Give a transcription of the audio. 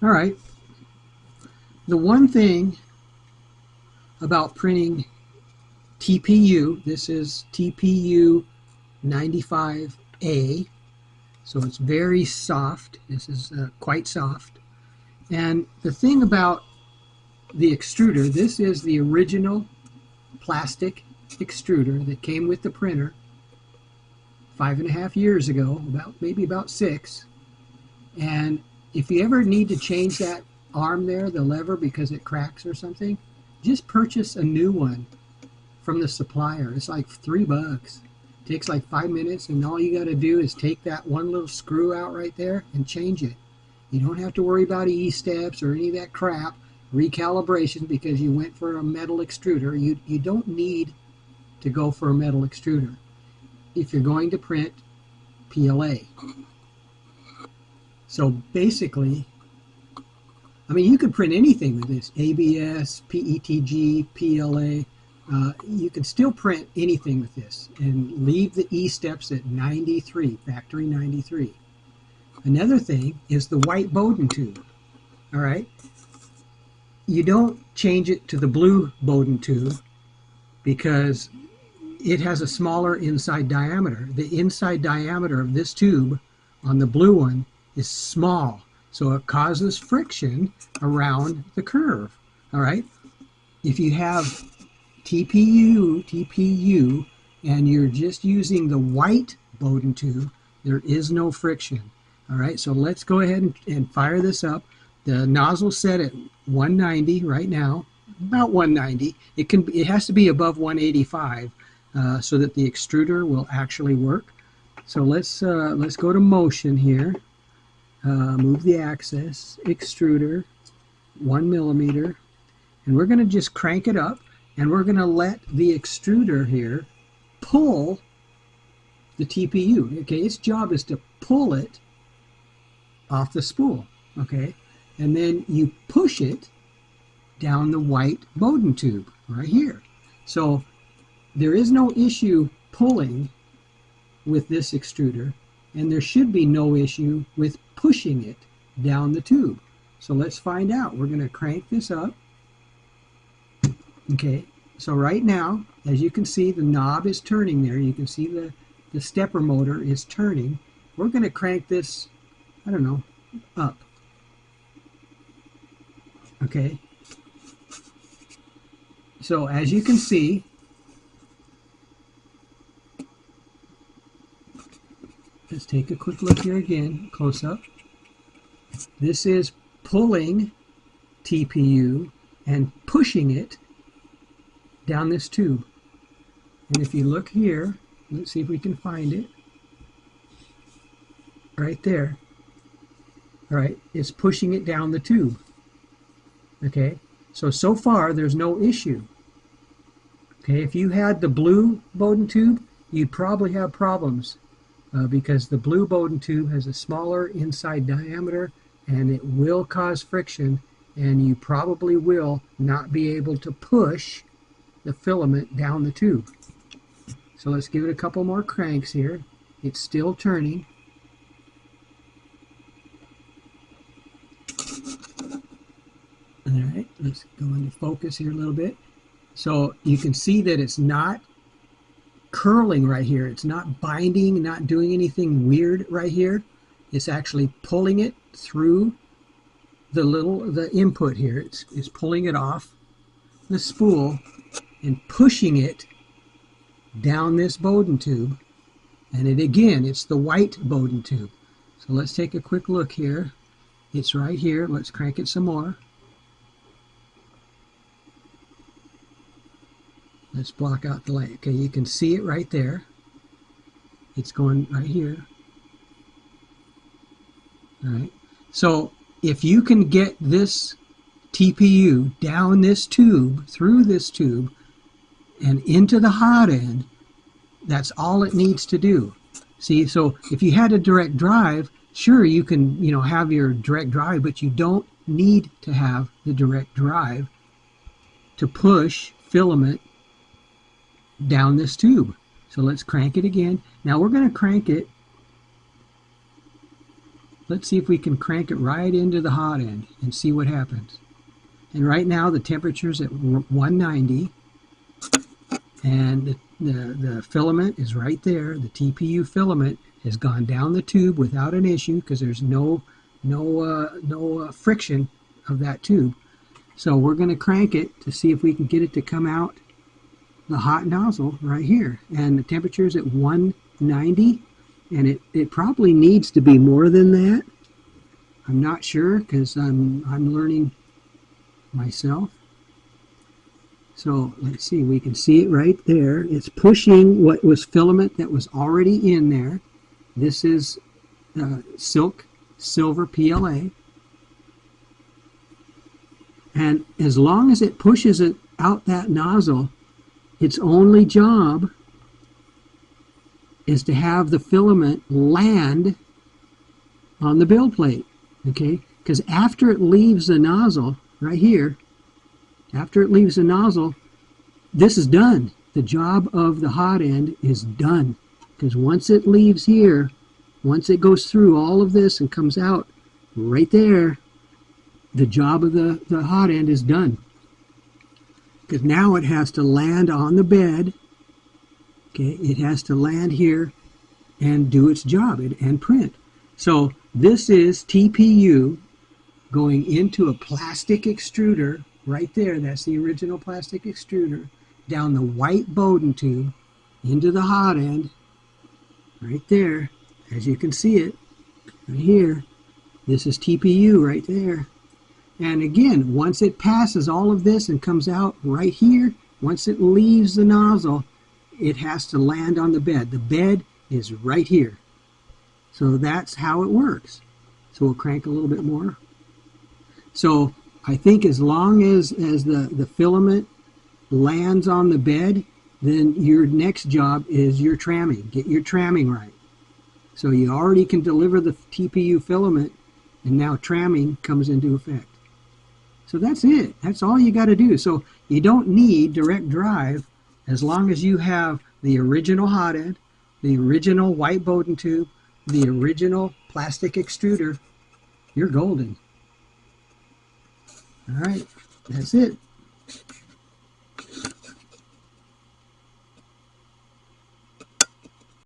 All right. The one thing about printing TPU, this is TPU 95A, so it's very soft. This is quite soft. And the thing about the extruder, this is the original plastic extruder that came with the printer 5.5 years ago, maybe about 6. And if you ever need to change that arm there, the lever, because it cracks or something, just purchase a new one from the supplier. It's like $3. It takes like 5 minutes, and all you got to do is take that one little screw out right there and change it. You don't have to worry about E-steps or any of that crap, recalibration, because you went for a metal extruder. You don't need to go for a metal extruder if you're going to print PLA. So basically, I mean, you can print anything with this, ABS, PETG, PLA. You can still print anything with this and leave the E-steps at 93, factory 93. Another thing is the white Bowden tube. All right, you don't change it to the blue Bowden tube because it has a smaller inside diameter. The inside diameter of this tube on the blue one is small, so it causes friction around the curve. All right, if you have TPU, and you're just using the white Bowden tube, there is no friction. All right, so let's go ahead and fire this up. The nozzle's set at 190 right now, about 190. It has to be above 185 so that the extruder will actually work. So let's go to motion here. Move the axis, extruder, 1 millimeter, and we're going to just crank it up, and we're going to let the extruder here pull the TPU. Okay, its job is to pull it off the spool. Okay, and then you push it down the white Bowden tube right here. So there is no issue pulling with this extruder, and there should be no issue with pushing it down the tube. So let's find out. We're going to crank this up. Okay, so right now, as you can see, the knob is turning there. You can see the stepper motor is turning. We're going to crank this, I don't know, up. Okay, so as you can see, let's take a quick look here again, close up. This is pulling TPU and pushing it down this tube. And if you look here, let's see if we can find it. Right there. All right, it's pushing it down the tube. Okay, so far there's no issue. Okay, if you had the blue Bowden tube, you'd probably have problems because the blue Bowden tube has a smaller inside diameter, and it will cause friction, and you probably will not be able to push the filament down the tube. So let's give it a couple more cranks here. It's still turning. All right, let's go into focus here a little bit. So you can see that it's not curling right here. It's not binding, not doing anything weird right here. It's actually pulling it through the input here. It's pulling it off the spool and pushing it down this Bowden tube. And it's the white Bowden tube. So let's take a quick look here. It's right here. Let's crank it some more. Let's block out the light. Okay, you can see it right there. It's going right here. All right. So if you can get this TPU down this tube, through this tube, and into the hot end, that's all it needs to do. See, so if you had a direct drive, sure, you can, have your direct drive, but you don't need to have the direct drive to push filament down this tube. So let's crank it again. Now we're going to crank it let's see if we can crank it right into the hot end and see what happens. And right now the temperature's at 190, and the filament is right there. The TPU filament has gone down the tube without an issue because there's no friction of that tube. So we're going to crank it to see if we can get it to come out the hot nozzle right here. And the temperature is at 190, and it probably needs to be more than that. I'm not sure because I'm learning myself. So let's see, we can see it right there. It's pushing what was filament that was already in there. This is silk silver PLA. And as long as it pushes it out that nozzle, its only job is to have the filament land on the build plate, okay? Because after it leaves the nozzle, right here, after it leaves the nozzle, this is done. The job of the hot end is done. Because once it leaves here, once it goes through all of this and comes out right there, the job of the hot end is done. Because now it has to land on the bed. Okay, it has to land here and do its job and print. So this is TPU going into a plastic extruder right there. That's the original plastic extruder, down the white Bowden tube into the hot end right there, as you can see it right here. This is TPU right there. And again, once it passes all of this and comes out right here, once it leaves the nozzle, it has to land on the bed. The bed is right here. So that's how it works. So we'll crank a little bit more. So I think as long as the filament lands on the bed, then your next job is your tramming. Get your tramming right. So you already can deliver the TPU filament, and now tramming comes into effect. So that's it. That's all you got to do. So you don't need direct drive as long as you have the original hot end, the original white Bowden tube, the original plastic extruder. You're golden. All right, that's it.